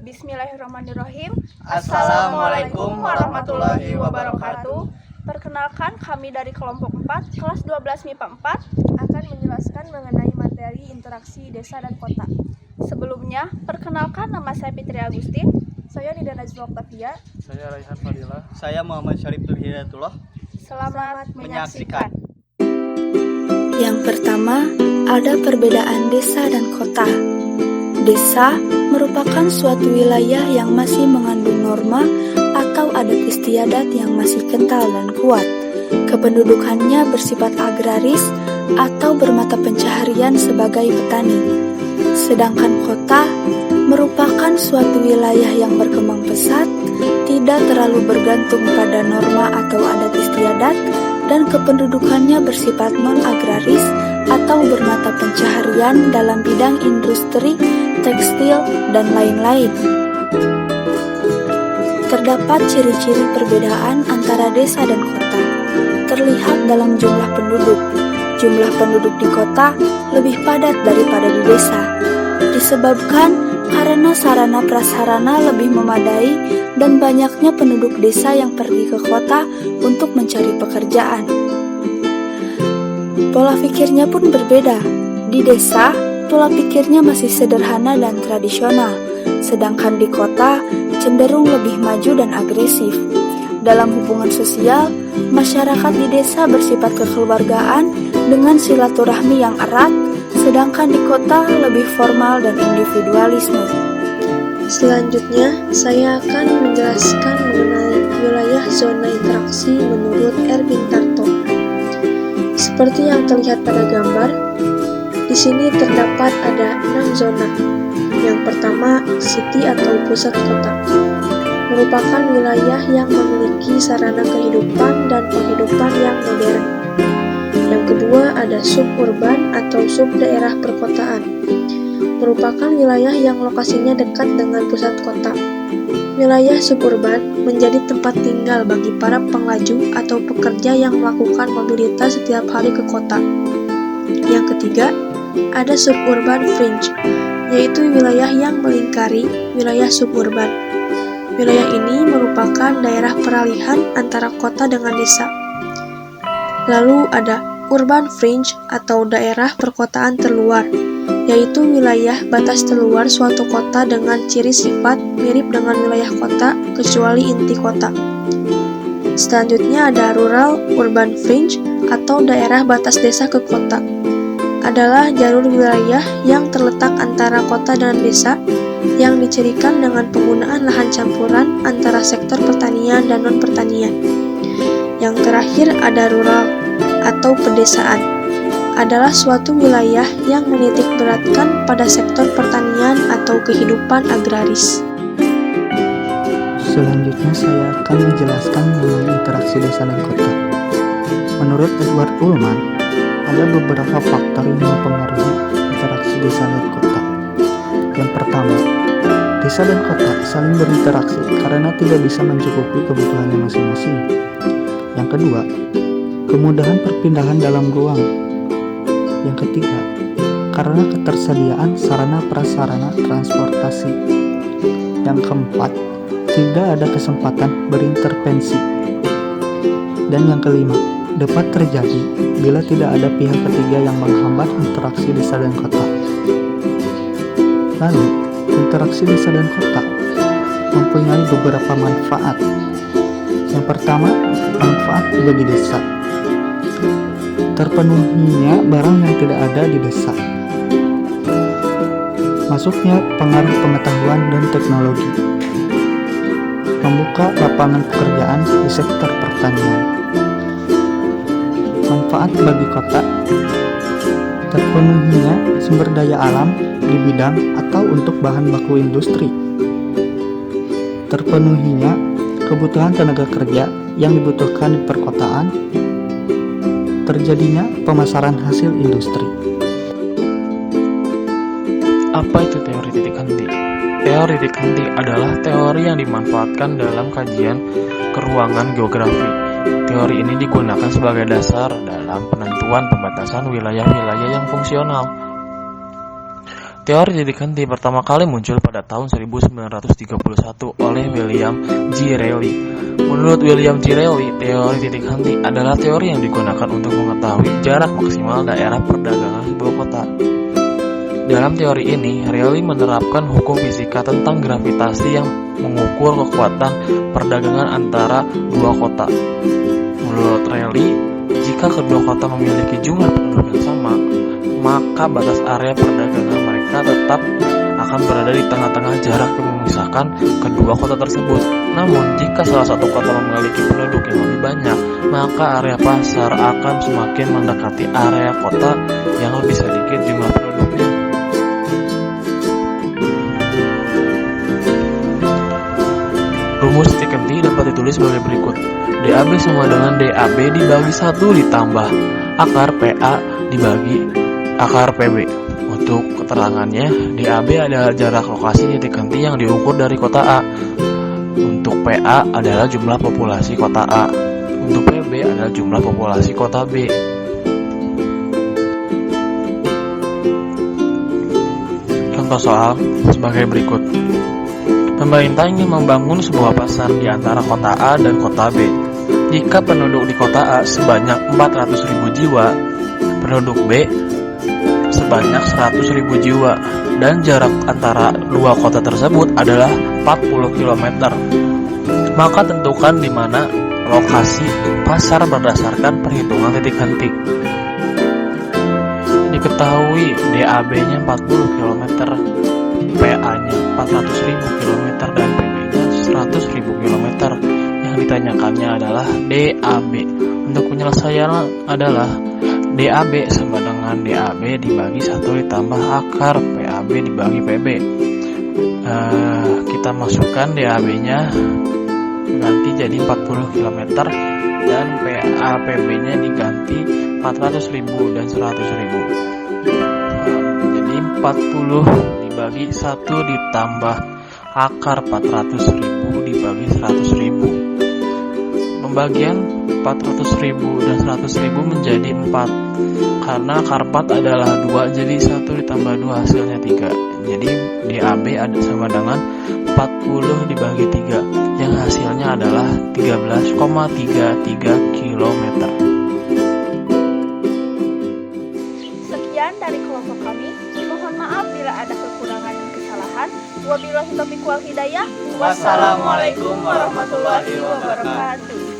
Bismillahirrahmanirrahim. Assalamualaikum warahmatullahi wabarakatuh. Perkenalkan, kami dari kelompok 4, kelas 12 MIPA 4 akan menjelaskan mengenai materi interaksi desa dan kota. Sebelumnya, perkenalkan, nama saya Fitri Agustin. Saya Nida Najwa Oktavia. Saya Raihan Fadilah. Saya Muhammad Syariful Hidayatullah. Selamat menyaksikan. Yang pertama, ada perbedaan desa dan kota. Desa merupakan suatu wilayah yang masih mengandung norma atau adat istiadat yang masih kental dan kuat. Kependudukannya bersifat agraris atau bermata pencaharian sebagai petani. Sedangkan kota merupakan suatu wilayah yang berkembang pesat, tidak terlalu bergantung pada norma atau adat istiadat, dan kependudukannya bersifat non-agraris atau bermata pencaharian dalam bidang industri, tekstil, dan lain-lain. Terdapat ciri-ciri perbedaan antara desa dan kota. Terlihat dalam jumlah penduduk. Jumlah penduduk di kota lebih padat daripada di desa. Disebabkan karena sarana prasarana lebih memadai dan banyaknya penduduk desa yang pergi ke kota untuk mencari pekerjaan. Pola pikirnya pun berbeda. Di desa, pola pikirnya masih sederhana dan tradisional, sedangkan di kota cenderung lebih maju dan agresif. Dalam hubungan sosial, masyarakat di desa bersifat kekeluargaan dengan silaturahmi yang erat, sedangkan di kota lebih formal dan individualisme. Selanjutnya, saya akan menjelaskan mengenai wilayah zona interaksi menurut Erwin Tarto. Seperti yang terlihat pada gambar, di sini terdapat ada 6 zona. Yang pertama, city atau pusat kota. Merupakan wilayah yang memiliki sarana kehidupan dan penghidupan yang modern. Yang kedua, ada suburban atau subdaerah perkotaan. Merupakan wilayah yang lokasinya dekat dengan pusat kota. Wilayah suburban menjadi tempat tinggal bagi para penglaju atau pekerja yang melakukan mobilitas setiap hari ke kota. Yang ketiga, ada suburban fringe, yaitu wilayah yang melingkari wilayah suburban. Wilayah ini merupakan daerah peralihan antara kota dengan desa. Lalu ada urban fringe atau daerah perkotaan terluar, yaitu wilayah batas terluar suatu kota dengan ciri sifat mirip dengan wilayah kota kecuali inti kota. Selanjutnya ada rural urban fringe atau daerah batas desa ke kota. Adalah jalur wilayah yang terletak antara kota dan desa yang dicirikan dengan penggunaan lahan campuran antara sektor pertanian dan non-pertanian. Yang terakhir ada rural atau pedesaan. Adalah suatu wilayah yang menitik beratkan pada sektor pertanian atau kehidupan agraris. Selanjutnya saya akan menjelaskan mengenai interaksi desa dan kota. Menurut Edward Ullman, ada beberapa faktor yang mempengaruhi interaksi desa dan kota. Yang pertama, desa dan kota saling berinteraksi karena tidak bisa mencukupi kebutuhannya masing-masing. Yang kedua, kemudahan perpindahan dalam ruang. Yang ketiga, karena ketersediaan sarana prasarana transportasi. Yang keempat, tidak ada kesempatan berintervensi. Dan yang kelima, dapat terjadi bila tidak ada pihak ketiga yang menghambat interaksi desa dan kota. Lalu, interaksi desa dan kota mempunyai beberapa manfaat. Yang pertama, manfaat bagi desa. Terpenuhinya barang yang tidak ada di desa. Masuknya pengaruh pengetahuan dan teknologi. Membuka lapangan pekerjaan di sektor pertanian. Manfaat bagi kota. Terpenuhinya sumber daya alam di bidang atau untuk bahan baku industri. Terpenuhinya kebutuhan tenaga kerja yang dibutuhkan di perkotaan. Terjadinya pemasaran hasil industri. Apa itu teori titik henti? Teori titik henti adalah teori yang dimanfaatkan dalam kajian keruangan geografi. Teori ini digunakan sebagai dasar dalam penentuan pembatasan wilayah-wilayah yang fungsional. Teori titik henti pertama kali muncul pada tahun 1931 oleh William G. Reilly. Menurut William G. Reilly, teori titik henti adalah teori yang digunakan untuk mengetahui jarak maksimal daerah perdagangan sebuah kota. Dalam teori ini, Reilly menerapkan hukum fisika tentang gravitasi yang mengukur kekuatan perdagangan antara dua kota. Menurut Reilly, jika kedua kota memiliki jumlah penduduk yang sama, maka batas area perdagangan mereka tetap akan berada di tengah-tengah jarak yang memisahkan kedua kota tersebut. Namun, jika salah satu kota memiliki penduduk yang lebih banyak, maka area pasar akan semakin mendekati area kota yang lebih sedikit jumlah penduduknya. Rumus titik henti dapat ditulis sebagai berikut. DAB sama dengan DAB dibagi 1 ditambah akar PA dibagi akar PB. Untuk keterangannya, DAB adalah jarak lokasi titik henti yang diukur dari kota A. Untuk PA adalah jumlah populasi kota A. Untuk PB adalah jumlah populasi kota B. Contoh soal sebagai berikut. Pemerintah ingin membangun sebuah pasar di antara kota A dan kota B. Jika penduduk di kota A sebanyak 400.000 jiwa, penduduk B sebanyak 100.000 jiwa, dan jarak antara dua kota tersebut adalah 40 km. Maka tentukan di mana lokasi pasar berdasarkan perhitungan titik henti. Diketahui DAB-nya 40 km, PA-nya 400.000 km, dan PB-nya 100.000 km. Yang ditanyakannya adalah DAB. Untuk penyelesaian adalah DAB sama dengan DAB dibagi 1 ditambah akar PAB dibagi PB. Kita masukkan DAB-nya ganti jadi 40 km dan PAPB-nya diganti 400.000 dan 100.000. Jadi 40 dibagi 1 ditambah akar 400.000 dibagi 100.000. Pembagian 400.000 dan 100.000 menjadi 4. Karena akar 4 adalah 2, jadi 1 ditambah 2 hasilnya 3. Jadi DAB ada sama dengan 40 dibagi 3, yang hasilnya adalah 13,33 km. Sekian dari kelompok kami. Mohon maaf bila ada kekurangan dan kesalahan. Wabillahi taufiq wal hidayah. Wassalamualaikum warahmatullahi wabarakatuh.